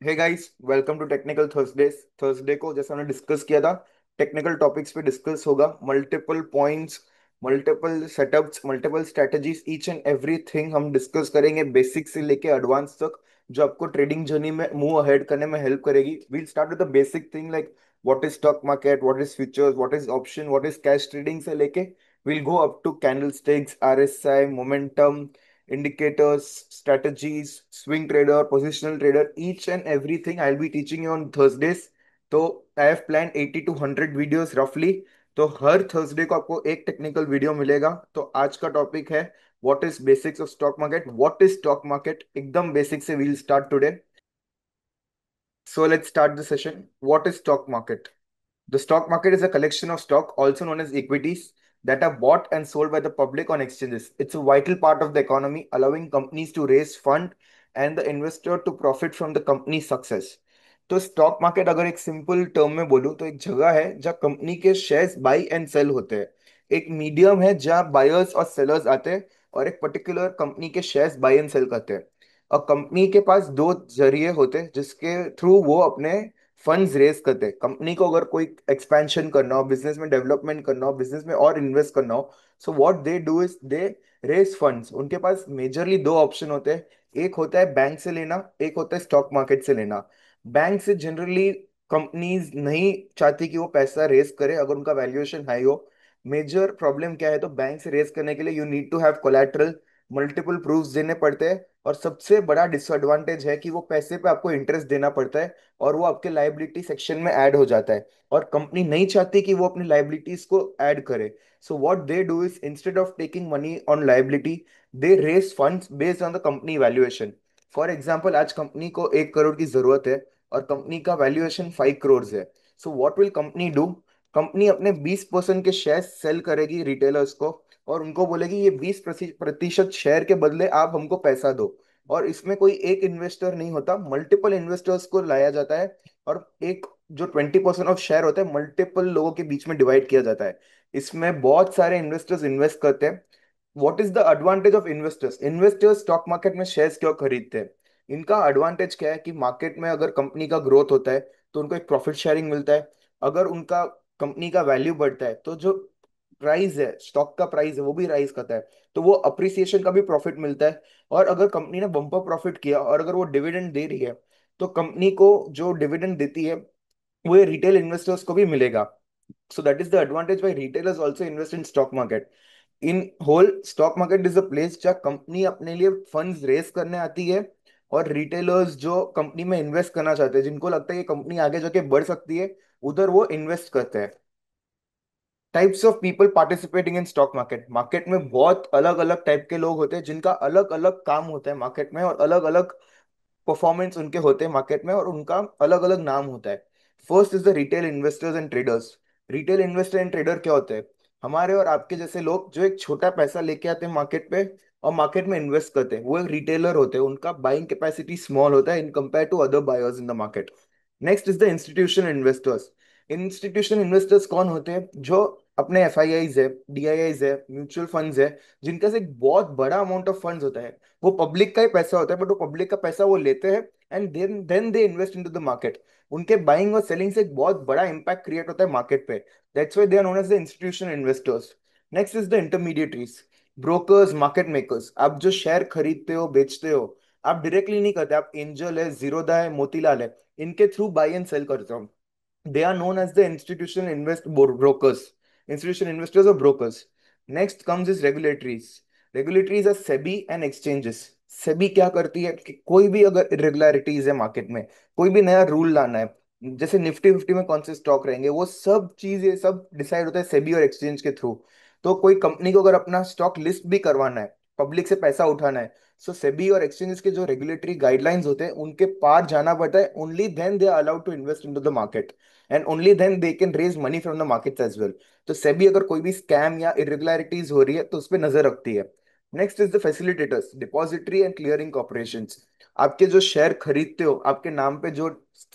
Hey guys, welcome to technical Thursday. Thursday को जैसा हमने डिस्कस किया था, टेक्निकल टॉपिक्स पे डिस्कस होगा। Multiple points, multiple setups, multiple strategies, each and everything हम डिस्कस करेंगे, बेसिक से लेके एडवांस तक, जो आपको ट्रेडिंग जर्नी में मूव अहेड करने में हेल्प करेगी। We'll start with the basic thing like what is stock market, what is futures, what is option, what is cash trading से लेके will go up to candle sticks, RSI, momentum, indicators, strategies, swing trader, positional trader, each and everything I'll be teaching you on Thursdays. तो I have plan 80 to 100 videos रफली। तो हर Thursday को आपको एक technical video मिलेगा। तो आज का टॉपिक है what is basics of stock market. What is stock market, एकदम बेसिक से we'll start today. So let's start the session. What is stock market? The stock market is a collection of stock, also known as equities, that are bought and sold by the public on exchanges. It's a vital part of the economy, allowing companies to raise fund and the investor to profit from the company's success. तो stock market अगर एक simple term में बोलूं तो एक जगह है जहाँ कंपनी के शेयर्स बाई एंड सेल होते हैं। एक मीडियम है जहाँ बायर्स और सेलर्स आते हैं और एक पर्टिकुलर कंपनी के शेयर्स बाई एंड सेल करते हैं। और कंपनी के पास दो जरिए होते हैं जिसके थ्रू वो अपने फंड्स रेज करते हैं। कंपनी को अगर कोई एक्सपेंशन करना हो, बिजनेस में डेवलपमेंट करना हो, बिजनेस में और इन्वेस्ट करना हो, so what they do is they raise funds. उनके पास मेजरली दो ऑप्शन होते हैं। एक होता है बैंक से लेना, एक होता है स्टॉक मार्केट से लेना। बैंक से जनरली कंपनीज नहीं चाहती कि वो पैसा रेज करे अगर उनका वैल्यूएशन हाई हो। मेजर प्रॉब्लम क्या है, तो बैंक से रेज करने के लिए you need to have collateral, multiple proofs देने पड़ते हैं। और सबसे बड़ा डिसएडवांटेज है कि वो पैसे पे आपको इंटरेस्ट देना पड़ता है और वो आपके लाइबिलिटी सेक्शन में ऐड हो जाता है। और कंपनी नहीं चाहती कि वो अपनी लाइबिलिटीज को ऐड करे। So what they do is instead of taking money on liability, they raise funds based on the company valuation. For example, आज कंपनी को 1 करोड़ की जरूरत है और कंपनी का वैल्यूएशन 5 करोड़ है। So what will company do? Company अपने 20% के शेयर सेल करेगी रिटेलर्स को और उनको बोलेगी ये 20% शेयर के बदले आप हमको पैसा दो। और इसमें कोई एक इन्वेस्टर नहीं होता, मल्टीपल इन्वेस्टर्स को लाया जाता है। और एक जो 20% ऑफ शेयर होता है मल्टीपल लोगों के बीच में डिवाइड किया जाता है। इसमें बहुत सारे इन्वेस्टर्स इन्वेस्ट करते हैं। What is the advantage of investors? Investors stock market में शेयर्स क्यों खरीदते हैं? इनका एडवांटेज क्या है कि मार्केट में अगर कंपनी का ग्रोथ होता है तो उनको एक प्रॉफिट शेयरिंग मिलता है। अगर उनका कंपनी का वैल्यू बढ़ता है तो जो प्राइस है, स्टॉक का प्राइस है, वो भी राइज करता है, तो वो अप्रिसिएशन का भी प्रॉफिट मिलता है। और अगर कंपनी ने बम्पर प्रॉफिट किया और अगर वो डिविडेंड दे रही है तो कंपनी को जो डिविडेंड देती है वो रिटेल इन्वेस्टर्स को भी मिलेगा। So that is the advantage why retailers also invest in stock market. In whole, stock market is a place जहाँ कंपनी अपने लिए फंड्स रेज करने आती है और रिटेलर्स जो कंपनी में इन्वेस्ट करना चाहते हैं, जिनको लगता है कि कंपनी आगे जाके बढ़ सकती है, उधर वो इन्वेस्ट करते हैं। Types of people participating in stock market. Market में बहुत अलग अलग टाइप के लोग होते हैं जिनका अलग अलग काम होता है मार्केट में, और अलग अलग परफॉर्मेंस उनके होते हैं मार्केट में, और उनका अलग अलग नाम होता है। First is the retail investors and traders. Retail investor and trader क्या होते हैं? हमारे और आपके जैसे लोग जो एक छोटा पैसा लेके आते हैं मार्केट पे और मार्केट में इन्वेस्ट करते हैं, वो एक रिटेलर होते हैं। उनका बाइंग कैपेसिटी स्मॉल होता है in compare to other buyers in the market. Next is the institutional investors. Institutional investors कौन होते हैं? जो अपने एफ आई आईज है, डी आई आईज है, म्यूचुअल फंड्स है, जिनका से एक बहुत बड़ा अमाउंट ऑफ फंड्स होता है। वो पब्लिक का ही पैसा होता है, बट वो पब्लिक का पैसा वो लेते हैं and then they invest into the market. उनके बाइंग और सेलिंग से एक बहुत बड़ा इंपैक्ट क्रिएट होता है मार्केट पे। That's why they are known as the institutional investors. Next is the intermediaries, brokers, market makers. आप जो शेयर खरीदते हो, बेचते हो, आप डायरेक्टली नहीं करते। आप एंजल है, जीरोदा है, मोतीलाल है, इनके थ्रू बाई एंड सेल करते हो। They are known as the institutional brokers, institutional investors or brokers. Next comes is regulatories. Regulatories are SEBI and exchanges. SEBI क्या करती है कि कोई भी अगर irregularities है मार्केट में, कोई भी नया रूल लाना है, जैसे निफ्टी फिफ्टी में कौन से स्टॉक रहेंगे, वो सब चीजें सब डिसाइड होता है सेबी और एक्सचेंज के थ्रू। तो कोई कंपनी को अगर अपना स्टॉक लिस्ट भी करवाना है, पब्लिक से पैसा उठाना है, सो सेबी और एक्सचेंजेस के जो रेगुलेटरी गाइडलाइंस होते हैं उनके पार जाना पड़ता है। Only then they are allowed to invest into the market and only then they can raise money from the markets as well. तो सेबी अगर कोई भी स्कैम या इरेगुलरिटीज हो रही है तो उस पर नजर रखती है। Next is the facilitators, depository and clearing corporations. आपके जो शेयर खरीदते हो, आपके नाम पे जो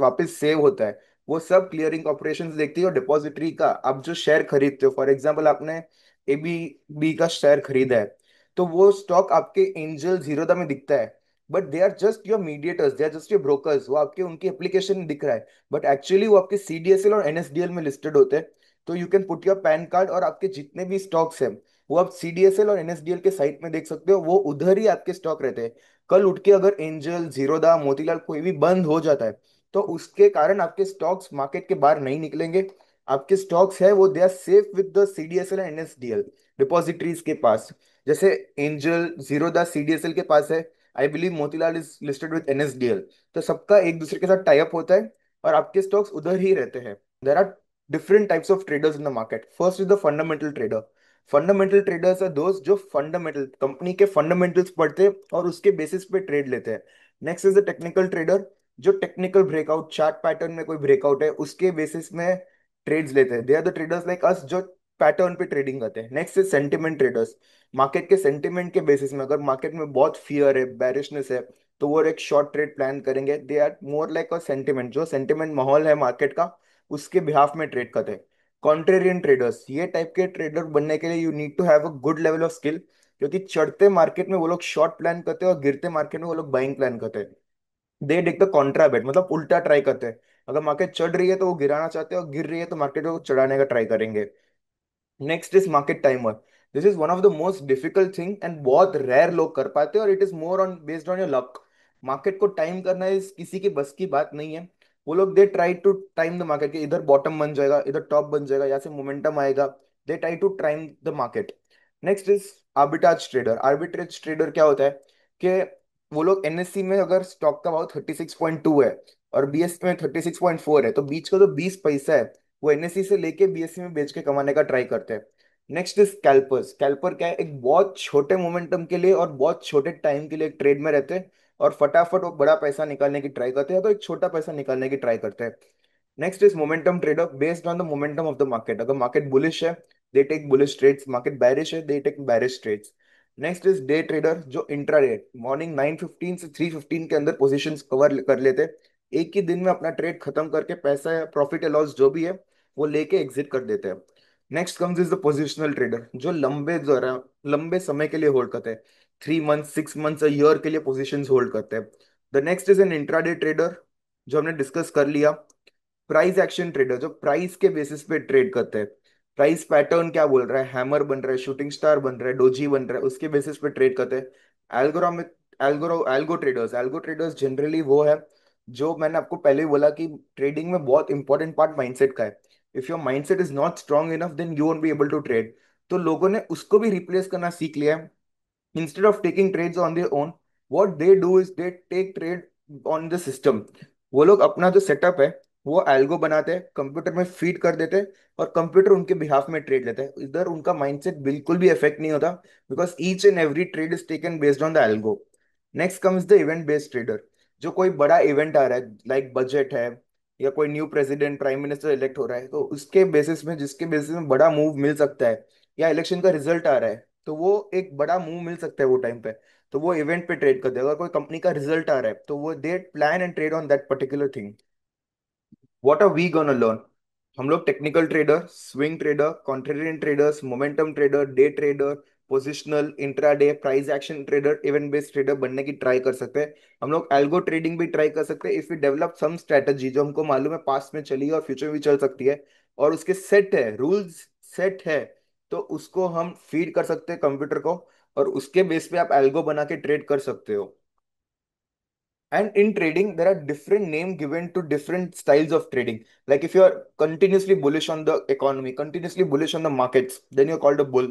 वापस सेव होता है, वो सब क्लियरिंग कॉर्पोरेशंस देखती है। और डिपॉजिटरी का, आप जो शेयर खरीदते हो, फॉर एग्जाम्पल आपने एबी बी का शेयर खरीदा है, तो वो स्टॉक आपके एंजल जीरोदा में दिखता है। But they are just your mediators, they are just your brokers. वो आपके उनकी एप्लीकेशन में दिख रहा है, बट एक्चुअली वो आपके सीडीएसएल और एनएसडीएल में लिस्टेड होते हैं। तो you can put your pan card और आपके जितने भी स्टॉक्स हैं वो आप सीडीएसएल और एनएसडीएल के साइट में देख सकते हो, वो उधर ही आपके स्टॉक रहते हैं। कल उठ के अगर एंजल, जीरोधा, मोतीलाल कोई भी बंद हो जाता है तो उसके कारण आपके स्टॉक्स मार्केट के बाहर नहीं निकलेंगे। आपके स्टॉक्स है वो they are safe with the CDSL and NSDL depositories के पास। जैसे एंजल, जीरोधा सीडीएसएल के पास है, I believe Motilal is listed with NSDL. तो सबका एक दूसरे के साथ टाई अप होता है और आपके स्टॉक्स उधर ही रहते हैं। There are different types of traders in the market. First is the fundamental trader. Fundamental traders are दोस्त जो फंडामेंटल कंपनी के फंडामेंटल्स पढ़ते हैं और उसके बेसिस पे ट्रेड लेते हैं। Next is the technical trader, जो टेक्निकल ब्रेकआउट, चार्ट पैटर्न में कोई ब्रेकआउट है उसके बेसिस में ट्रेड्स लेते हैं। They are the traders like us जो पैटर्न पे ट्रेडिंग करते हैं। Next is sentiment traders. Market के सेंटिमेंट के बेसिस में अगर मार्केट में बहुत फियर है, बैरिशनेस है, तो वो एक शॉर्ट ट्रेड प्लान करेंगे। They are more like a sentiment, जो सेंटिमेंट माहौल है मार्केट का उसके बिहाफ में ट्रेड करते हैं। कॉन्ट्रेरियन ट्रेडर्स, ये टाइप के ट्रेडर बनने के लिए you need to have a good level of skill, क्योंकि चढ़ते मार्केट में वो लोग शॉर्ट प्लान करते हैं और गिरते मार्केट में वो लोग बाइंग प्लान करते हैं। दे टेक द कॉन्ट्रा बेट, मतलब उल्टा ट्राई करते हैं। अगर मार्केट चढ़ रही है तो वो गिराना चाहते हैं, और गिर रही है तो मार्केट को चढ़ाने का ट्राई करेंगे। Next is market timer. This is one of the most difficult thing and बहुत रेयर लोग कर पाते हैं, और it is more on based on your luck. Market को टाइम करना इस किसी की बस की बात नहीं है। वो लोग they try to time the market, कि इधर बॉटम बन जाएगा, इधर टॉप बन जाएगा, यहाँ से मोमेंटम आएगा। They try to time the market. Next is arbitrage trader. Arbitrage trader क्या होता है कि वो लोग एनएससी में अगर स्टॉक का भाव 36.2 है और बीएससी में 36.4 है, तो बीच का जो 20 पैसा है वो एनएससी से लेके बीएससी में बेच के कमाने का ट्राई करते हैं। Next is scalpers. स्कैल्पर क्या है, एक बहुत छोटे मोमेंटम के लिए और बहुत छोटे टाइम के लिए एक ट्रेड में रहते हैं और फटाफट वो बड़ा पैसा निकालने की ट्राई करते हैं, तो एक छोटा पैसा निकालने की ट्राई करते हैं। Next is momentum trader, based on the momentum of the market. अगर मार्केट बुलिश है they take bullish trades, market bearish है they take bearish trades. Next is day trader, जो इंट्राडे मॉर्निंग 9:15 से 3:15 के अंदर पोजीशंस कवर कर लेते हैं। एक ही दिन में अपना ट्रेड खत्म करके पैसा या प्रॉफिट या लॉस जो भी है वो लेके एग्जिट कर देते हैं। Next comes is the positional trader, जो लंबे दौरान लंबे समय के लिए होल्ड करते हैं। 3 मंथ, 6 मंथ्स, अ ईयर के लिए पोजिशंस होल्ड करते हैं। The next is an intraday trader, जो हमने डिस्कस कर लिया। प्राइस एक्शन ट्रेडर, जो प्राइस के बेसिस पे ट्रेड करते हैं। प्राइस पैटर्न क्या बोल रहा है, हैमर बन रहा है, शूटिंग स्टार बन रहा है, डोजी बन रहा है, उसके बेसिस पे ट्रेड करते हैं। एल्गोरिथमिक एल्गो ट्रेडर्स जनरली वो है जो मैंने आपको पहले ही बोला कि ट्रेडिंग में बहुत इंपॉर्टेंट पार्ट माइंडसेट का है। If your mindset is not strong enough then you won't be able to trade. तो लोगों ने उसको भी रिप्लेस करना सीख लिया है। Instead of taking trades on their own, what they do is they take trade on the system। वो लोग अपना जो सेटअप है वो एल्गो बनाते हैं, कंप्यूटर में फीड कर देते हैं और कंप्यूटर उनके बिहाफ में ट्रेड लेता है। इधर उनका माइंडसेट बिल्कुल भी इफेक्ट नहीं होता, because each and every trade is taken based on the algo. Next comes the event based trader. जो कोई बड़ा इवेंट आ रहा है, लाइक बजट है या कोई new president prime minister elect हो रहा है, तो उसके बेसिस में, जिसके बेसिस में बड़ा मूव मिल सकता है, या इलेक्शन का रिजल्ट आ रहा है तो वो एक बड़ा मूव मिल सकता है वो टाइम पे, तो वो इवेंट पे ट्रेड करते हैं। अगर कोई कंपनी का रिजल्ट आ रहा है तो वो they plan and trade on that particular thing. What are we gonna learn? हम लोग technical trader, swing trader, contrarian traders, momentum trader, day trader, positional, intraday, price action trader, event based trader बनने की try कर सकते हैं। हम लोग algo trading भी ट्राई कर सकते हैं if we develop some strategy जो हमको मालूम है पास्ट में चली है और फ्यूचर में भी चल सकती है, और उसके सेट है रूल्स, सेट है, तो उसको हम फीड कर सकते हैं कंप्यूटर को, और उसके बेस पे आप एल्गो बना के ट्रेड कर सकते हो। And in trading, there are different name given to different styles of trading. Like if you are continuously bullish on the economy, continuously bullish on the markets, then you're called a bull.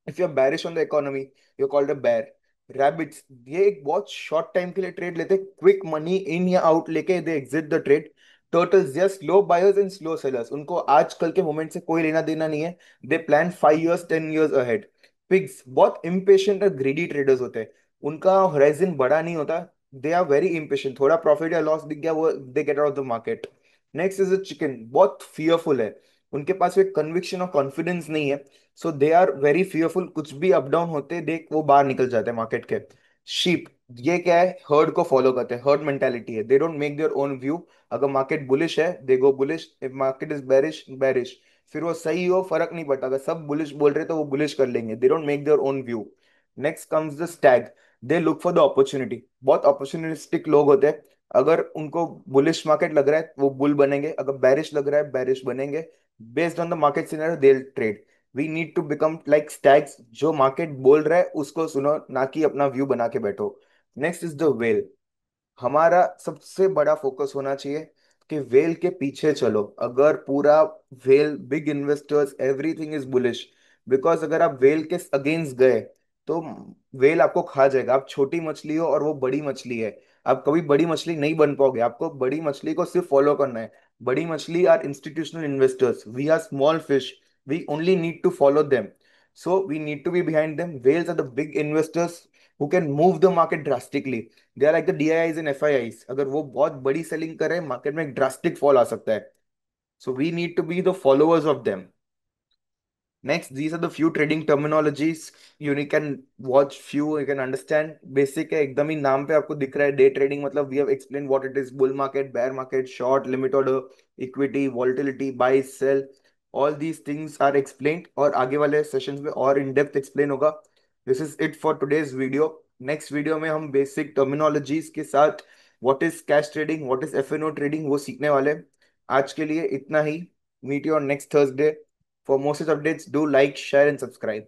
If you're bearish on the economy, you're called a bear. Rabbits, ये एक बहुत short time के लिए trade लेते, quick money in या out लेके they exit the trade. Turtles, just slow buyers and slow sellers, उनको आजकल के मोमेंट से कोई लेना देना नहीं है। दे plan 5 years 10 years ahead. Pigs बहुत इम्पेशेंट और ग्रीडी ट्रेडर्स होते हैं, उनका होराइजन बड़ा नहीं होता। दे आर वेरी इम्पेशेंट, थोड़ा प्रॉफिट या लॉस दिख गया वो they get out of the market. Next is a chicken, बहुत फियरफुल है, उनके पास एक कन्विक्शन और कॉन्फिडेंस नहीं है, सो दे आर वेरी फियरफुल, कुछ भी अप डाउन होते देख वो बाहर निकल जाते हैं मार्केट के। शीप, ये क्या है, हर्ड को फॉलो करते हैं, हर्ड मेंटालिटी है, they don't make their own view. अगर मार्केट बुलिश है they go bullish, if market is bearish bearish, फिर वो सही हो फर्क नहीं पड़ता, अगर सब बुलिश बोल रहे तो वो बुलिश कर लेंगे, दे don't make their own view. Next comes the Stag, they look for the opportunity. बहुत अपॉर्चुनिस्टिक लोग होते हैं, अगर उनको बुलिश मार्केट लग रहा है वो बुल बनेंगे, अगर बैरिश लग रहा है बैरिश बनेंगे। Based on the market scenario they trade. We need to become like stags, जो मार्केट बोल रहा है उसको सुनो, ना कि अपना व्यू बना के बैठो। Next is the well. हमारा सबसे बड़ा फोकस होना चाहिए कि वेल के पीछे चलो। अगर पूरा well big investors everything is bullish, because अगर आप वेल के अगेंस्ट गए तो वेल आपको खा जाएगा। आप छोटी मछली हो और वो बड़ी मछली है, आप कभी बड़ी मछली नहीं बन पाओगे। आपको बड़ी मछली को सिर्फ फॉलो करना है। बड़ी मछली are institutional investors, we are small fish, we only need to follow them. So we need to be behind them. Whales are the big investors who can move the market drastically. They are like the DIIs and FIIs, अगर वो बहुत बड़ी selling करे market में एक drastic fall आ सकता है। So we need to be the followers of them. Next, these are the few trading terminologies you can watch few, you can understand. Basic है एकदम ही, नाम पे आपको दिख रहा है डे ट्रेडिंग मतलब we have explained what it is: bull market, bear market, short, limit order, equity, volatility, buy, sell, all these things are explained और आगे वाले सेशंस में और इन डेप्थ एक्सप्लेन होगा। This is it for today's video. Next video में हम basic terminologies के साथ what is cash trading, what is FNO trading वो सीखने वाले हैं। आज के लिए इतना ही। Meet you on next Thursday. For more such updates, do like, share, and subscribe.